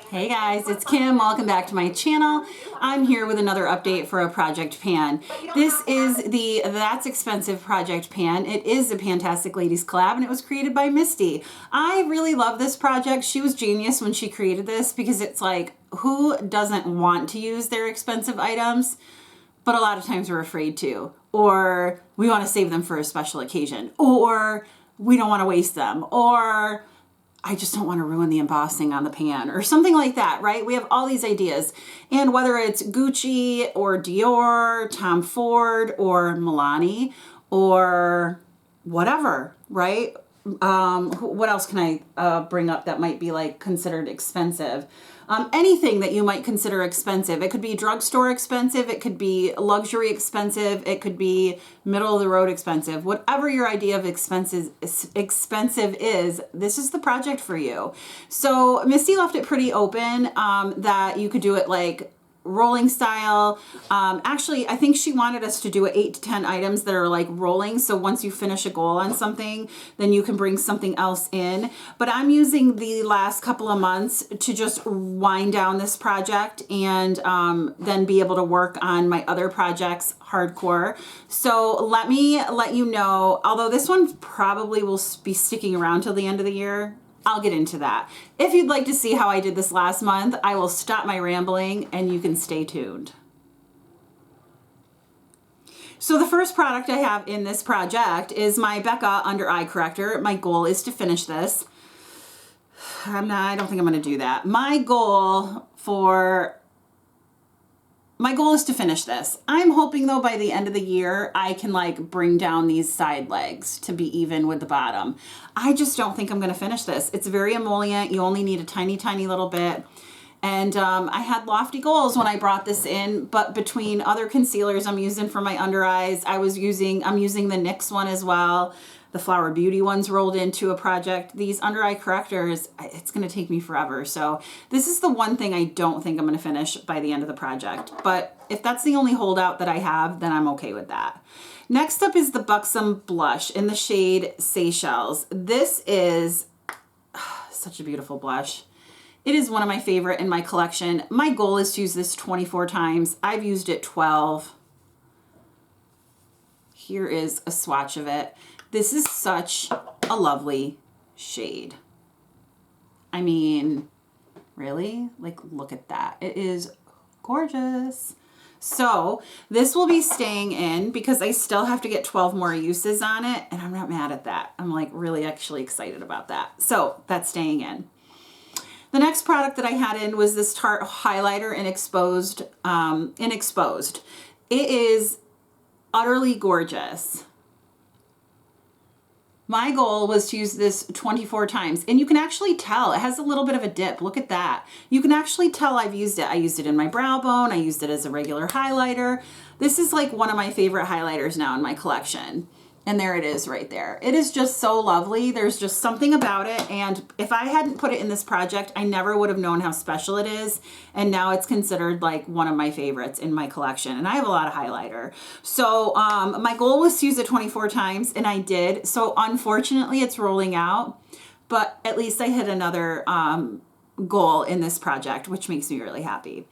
Hey guys, it's Kim. Welcome back to my channel. I'm here with another update for a project pan. This is the That's Expensive project pan. It is a Pantastic Ladies collab and it was created by Misty. I really love this project. She was genius when she created this because it's like, who doesn't want to use their expensive items? But a lot of times we're afraid to, or we want to save them for a special occasion, or we don't want to waste them, or I just don't want to ruin the embossing on the pan or something like that, right? We have all these ideas. And whether it's Gucci or Dior, Tom Ford or Milani or whatever, right? What else can I bring up that might be like considered expensive? Anything that you might consider expensive. It could be drugstore expensive. It could be luxury expensive. It could be middle of the road expensive. Whatever your idea of expensive is, this is the project for you. So Misty left it pretty open that you could do it like rolling style. Actually, I think she wanted us to do 8 to 10 items that are like rolling. So once you finish a goal on something, then you can bring something else in. But I'm using the last couple of months to just wind down this project and then be able to work on my other projects hardcore. So let me let you know, although this one probably will be sticking around till the end of the year, I'll get into that. If you'd like to see how I did this last month, I will stop my rambling and you can stay tuned. So the first product I have in this project is my Becca under eye corrector. My goal is to finish this. I don't think I'm going to do that. My goal is to finish this. I'm hoping though by the end of the year, I can like bring down these side legs to be even with the bottom. I just don't think I'm gonna finish this. It's very emollient. You only need a tiny, tiny little bit. And I had lofty goals when I brought this in, but between other concealers I'm using for my under eyes, I'm using the NYX one as well. The Flower Beauty ones rolled into a project. These under eye correctors, it's going to take me forever. So this is the one thing I don't think I'm going to finish by the end of the project. But if that's the only holdout that I have, then I'm okay with that. Next up is the Buxom Blush in the shade Seychelles. This is such a beautiful blush. It is one of my favorite in my collection. My goal is to use this 24 times. I've used it 12. Here is a swatch of it. This is such a lovely shade. I mean, really? Like, look at that. It is gorgeous. So this will be staying in because I still have to get 12 more uses on it, and I'm not mad at that. I'm like really actually excited about that. So that's staying in. The next product that I had in was this Tarte highlighter in Exposed. It is utterly gorgeous. My goal was to use this 24 times, and you can actually tell it has a little bit of a dip. Look at that. You can actually tell I've used it. I used it in my brow bone. I used it as a regular highlighter. This is like one of my favorite highlighters now in my collection. And there it is right there. It is just so lovely. There's just something about it. And if I hadn't put it in this project, I never would have known how special it is. And now it's considered like one of my favorites in my collection. And I have a lot of highlighter. So my goal was to use it 24 times and I did. So unfortunately it's rolling out, but at least I hit another goal in this project, which makes me really happy.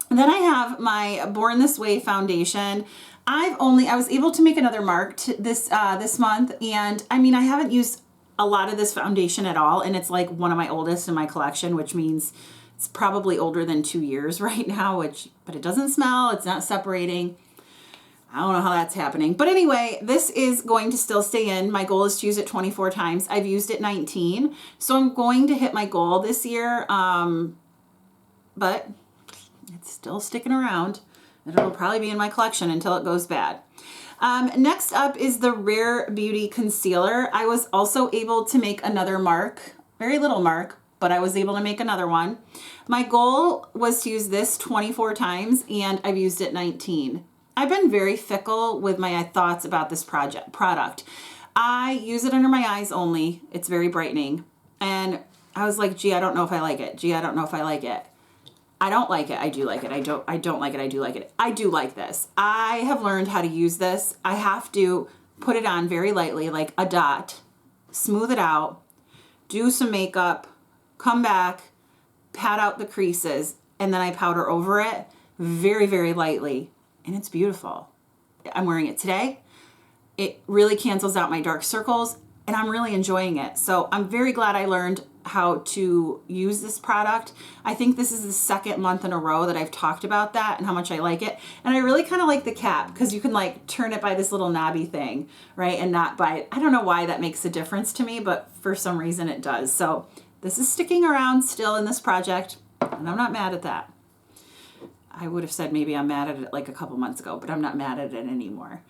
And then I have my Born This Way foundation. I was able to make another mark this month, and I mean I haven't used a lot of this foundation at all, and it's like one of my oldest in my collection, which means it's probably older than 2 years right now, but it doesn't smell, it's not separating. I don't know how that's happening. But anyway, this is going to still stay in. My goal is to use it 24 times. I've used it 19, so I'm going to hit my goal this year, but it's still sticking around. It'll probably be in my collection until it goes bad. Next up is the Rare Beauty Concealer. I was also able to make another mark, very little mark, but I was able to make another one. My goal was to use this 24 times and I've used it 19. I've been very fickle with my thoughts about this product. I use it under my eyes only. It's very brightening. And I was like, gee, I don't know if I like it. Gee, I don't know if I like it. I don't like it. I do like it. I don't like it. I do like it. I do like this. I have learned how to use this. I have to put it on very lightly, like a dot, smooth it out, do some makeup, come back, pat out the creases, and then I powder over it very, very lightly, and it's beautiful. I'm wearing it today. It really cancels out my dark circles, and I'm really enjoying it. So I'm very glad I learned how to use this product. I think this is the second month in a row that I've talked about that and how much I like it. And I really kind of like the cap because you can like turn it by this little knobby thing, right? And not by, I don't know why that makes a difference to me, but for some reason it does. So this is sticking around still in this project, and I'm not mad at that. I would have said maybe I'm mad at it like a couple months ago, but I'm not mad at it anymore.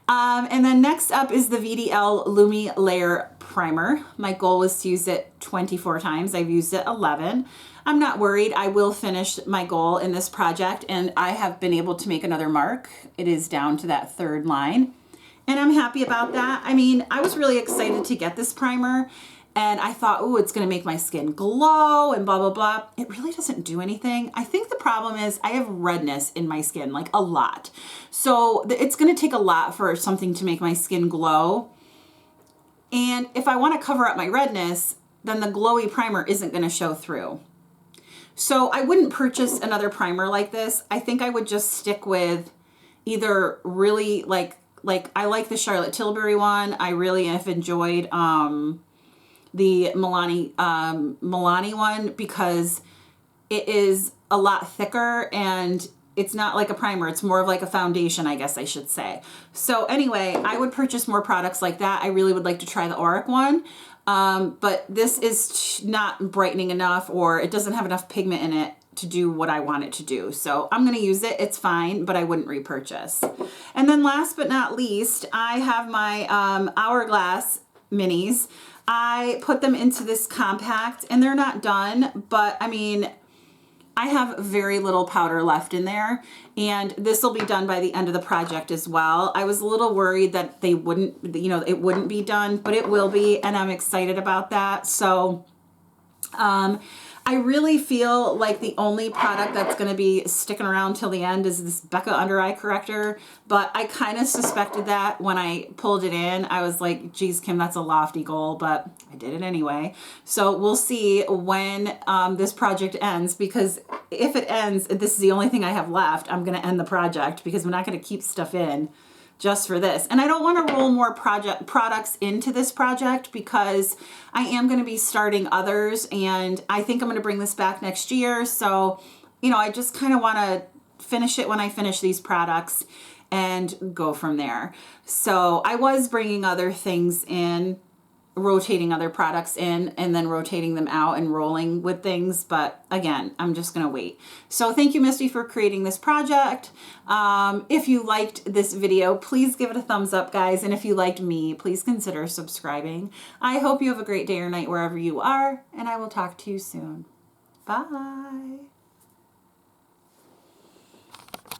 And then next up is the VDL Lumi Layer Primer. My goal was to use it 24 times. I've used it 11. I'm not worried. I will finish my goal in this project, and I have been able to make another mark. It is down to that third line, and I'm happy about that. I mean, I was really excited to get this primer, and I thought, oh, it's going to make my skin glow and blah, blah, blah. It really doesn't do anything. I think the problem is I have redness in my skin, like a lot. So it's going to take a lot for something to make my skin glow. And if I want to cover up my redness, then the glowy primer isn't going to show through. So I wouldn't purchase another primer like this. I think I would just stick with either really like I like the Charlotte Tilbury one. I really have enjoyed the Milani one because it is a lot thicker and it's not like a primer. It's more of like a foundation, I guess I should say. So anyway, I would purchase more products like that. I really would like to try the Auric one. But this is not brightening enough, or it doesn't have enough pigment in it to do what I want it to do. So I'm going to use it. It's fine, but I wouldn't repurchase. And then last but not least, I have my Hourglass minis. I put them into this compact, and they're not done, but I mean, I have very little powder left in there, and this will be done by the end of the project as well. I was a little worried that they wouldn't, you know, it wouldn't be done, but it will be, and I'm excited about that. So, I really feel like the only product that's going to be sticking around till the end is this Becca Under Eye Corrector, but I kind of suspected that when I pulled it in. I was like, geez, Kim, that's a lofty goal, but I did it anyway. So we'll see when this project ends, because if it ends, this is the only thing I have left, I'm going to end the project because we're not going to keep stuff in just for this. And I don't want to roll more products into this project because I am going to be starting others, and I think I'm going to bring this back next year. So, you know, I just kind of want to finish it when I finish these products and go from there. So I was bringing other things in, rotating other products in, and then rotating them out and rolling with things. But again, I'm just going to wait. So thank you, Misty, for creating this project. If you liked this video, please give it a thumbs up, guys. And if you liked me, please consider subscribing. I hope you have a great day or night wherever you are, and I will talk to you soon. Bye.